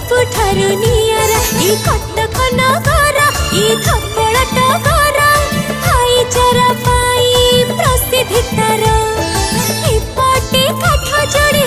ସବୁଠାରୁ ନିଆରା ଏ କଟକ ନଗର ଏ ଧବଳଟା ଘର ଭାଇଚାରା ପାଇଁ ପ୍ରସିଦ୍ଧ ତାର ଏପଟେ କାଠ ଯୋଡି